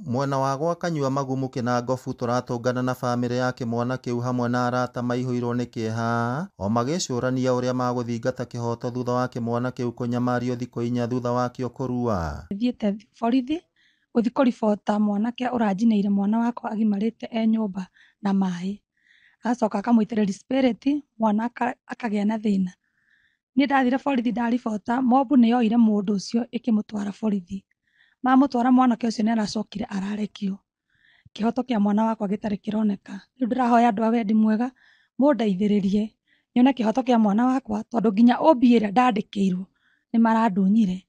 Mwena wa gwa Kanyua Magumu Kinangofu turatũngana na bamĩrĩ ya kĩmwana kĩu hamwe na arata maihũirwo nĩ kĩeha o magĩcũrania ũrĩa magũthingata kĩhoto thutha wa kĩmwana kĩu kũnyamario thikũ 4 thutha wakĩo kũrua. Thiĩte borithi gũthiĩ kũribota mwanake ũranjinĩire mwana wakwa agimarĩte nyũmba na maĩ, agacoka akamũitĩrĩria spirit mwana akagĩa na thĩna. Niĩ ndathire borithi ndaribota, mobu nĩ yoire mũndũ ũcio ĩkĩmũtwara borithi. Mamũtwara mwanake ũcio nĩ aracokire ararekio. Kĩhoto kĩa mwana wakwa gĩtarĩ kĩroneka. Rĩu ndĩrahoya andũ a wendi mwega mũndeithĩrĩrie nyone kĩhoto kĩa mwana wakwa, tondũ nginya OB ĩrĩa ndandĩkĩirwo nĩ marandunyire.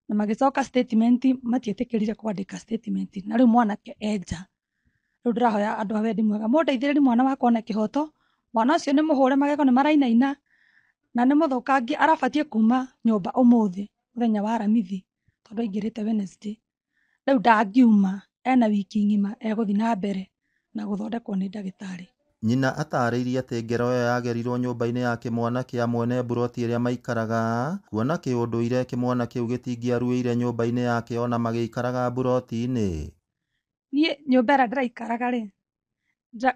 Na magĩcoka statement matietĩkĩrire kwandĩka statement, na rĩu mwanake nja. Rĩu ndĩrahoya andũ a wendi mwega mũndeithĩrĩrie mwana wakwa one kĩhoto. Mwana ũcio nĩ mũhũre magego nĩ marainaina na nĩ mũthũkangie, arabatiĩ kuma nyũmba ũmũthĩ mũthenya wa aramithi tondũ aingĩrĩte Wednesday. Rĩu ndangiuma ena wiki ng'ima egũthiĩ na mbere na gũthondekwo nĩ ndagĩtarĩ. Nyina atarĩirie atĩ ngero ĩyo yagerirwo nyũmba-inĩ ya kĩmwana kĩa mwene buroti ĩrĩa maikaraga, kuona kĩũndũire kĩmwana kĩu gĩtingĩaruĩire nyũmba-inĩ yake ona magĩikaraga buroti-inĩ. Niĩ nyũmba ĩrĩa ndĩraikaraga rĩ,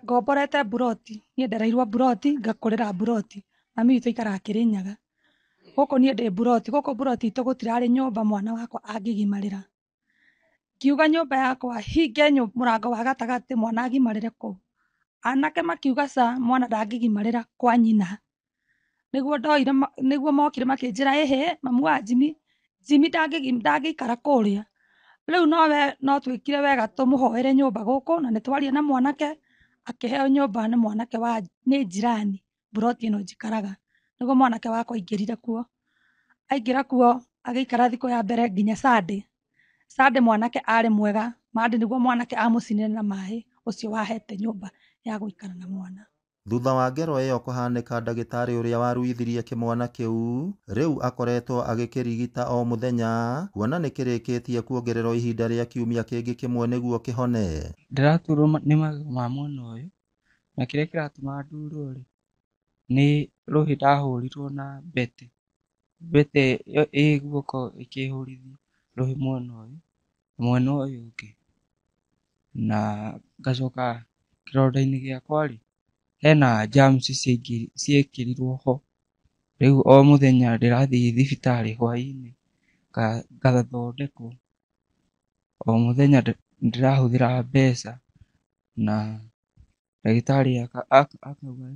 ngomborete buroti, niĩ ndereirwo buroti ngakũrĩra buroti. Mami witũ aikaraga Kĩrĩnyaga. Gũkũ niĩ ndĩ buroti, gũkũ buroti itũ gũtirarĩ nyũmba mwana wakwa angĩgimarĩra. Ngiuga nyũmba yakwa hinge mũrango wa gatagatĩ mwana agimarĩre kũu. Anake makiuga ca mwana ndangĩgimarĩra kwa nyina. Nĩguo mokire makĩnjĩra ĩhĩ mamu wa Jimmy ndangĩikara kũrĩa. Rĩu no twĩkire wega tũmũhoere nyũmba gũkũ na nĩtwaria na mwanake akĩheo nyũmba nĩ mwanake nĩ njirani buroti ĩno njikaraga. Nĩguo mwanake wakwa aingĩrire kuo. Aingĩra kuo agĩikara thikũ ya mbere nginya Sunday. Sunday mwanake arĩ mwega, Monday nĩguo mwanake amũcinire na maĩ ũcio wahete nyũmba ya gũikara na mwana. Thutha wa ngero ĩyo kũhanĩka, ndagĩtarĩ ũrĩa waruithirie kĩmwana kĩu rĩu akoretwo agĩkĩrigita o mũthenya, kuona nĩ kĩrĩkĩtie kuongererwo ihinda rĩa kiumia kĩngĩ kĩmwe nĩguo kĩhone. Ndĩraturwo nĩ magego ma mwena ũyũ, na kĩrĩa kĩratũma ndurwo rĩ nĩ rũhĩ ndahũrirwo na mbete. Mbete ĩ guoko ĩkĩhũrithia rũhĩ mwena ũyũ ũngĩ, na ngacoka kĩronda-inĩ gĩakwa rĩ hena germs ciekĩrirwo ho. Rĩu o mũthenya ndĩrathiĩ thibitarĩ hwaĩ-inĩ ngathondekwo. O mũthenya ndĩrahũthĩra mbeca na ndagĩtarĩ akauga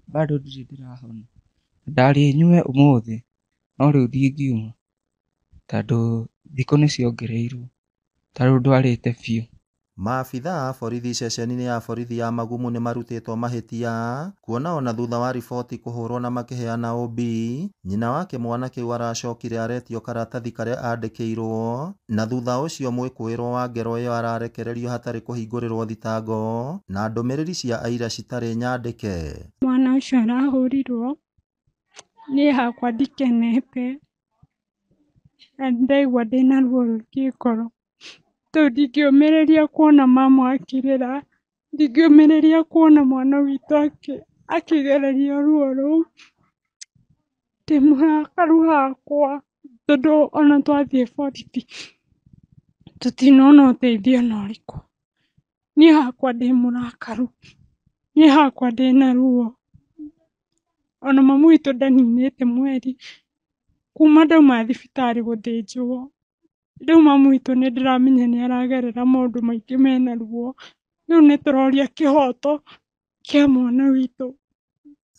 bado ndirĩ ndĩrahona. Ndarĩ nyue ũmũthĩ no rĩu ndingiuma tondũ thikũ nĩ ciongereirwo, tondũ ndwarĩte biũ. Maabithaa a borithi ceceni-inĩ ya borithi ya Magumu nĩ marutĩtwo mahĩtia, kuona ona thutha wa riboti kũhũrwo na makĩheana OB, nyina wa kĩmwana kĩu aracokire aretio karatathi karĩa andĩkĩirwo, na thutha ũcio mwĩkũĩrwo wa ngero ĩyo ararekererio hatarĩ kũhingũrĩrwo thitango na ndũmĩrĩri cia aira citarĩ nyandĩke. Mwana ũcio arahũrirwo, niĩ hakwa ndikenete na ndaigua ndĩna ruo rũingĩ ngoro. Tondũ ndingĩũmĩrĩria kuona mama akĩrĩra, ndingĩũmĩrĩria kuona mwana witũ akĩgererio ruo rũu. Ndĩ mũrakaru hakwa tondũ ona twathiĩ borithi tũtinona ũteithio ona ũrĩkũ. Niĩ hakwa ndĩ mũrakaru, niĩ hakwa ndĩna ruo. Ona mamu witũ ndaninĩte mweri kuma ndauma thibitarĩ gũthĩnjwo. Rĩu mamu witũ nĩ ndĩramenya nĩ aragerera maũndũ maingĩ mena ruo. Rĩu nĩ tũroria kĩhoto kĩa mwana witũ.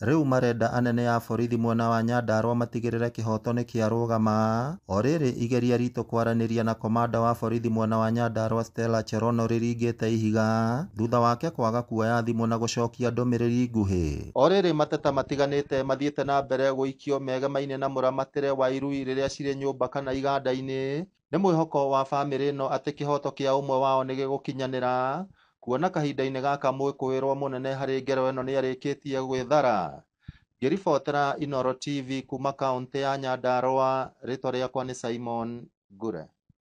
Rĩu marenda anene a borithi mwena wa Nyandarua matigĩrĩre kĩhoto nĩ kĩarũgama. O rĩrĩ igeria ritũ kwaranĩria na komanda wa borithi mwena wa Nyandarua Stella Cherono rĩringĩte ihiga thutha wake kwaga kuoya thimũ na gũcokia ndũmĩrĩri nguhĩ. O rĩrĩ mateta matiganĩte mathiĩte na mbere gũikio megemaine na mũramatĩre wa irui rĩrĩa cirĩ nyũmba kana iganda-inĩ. Nĩ mwĩhoko wa bamĩrĩ ĩno atĩ kĩhoto kĩa ũmwe wao nĩ gĩgũkinyanĩra, kuona kahinda-inĩ gaka mwĩkũĩrwo mũnene harĩ ngero ĩno nĩ arĩkĩtie gwĩthara. Ngĩribotera Inooro TV kuma kaũntĩ ya Nyandarua, rĩtwa rĩakwa nĩ Simon Ngure.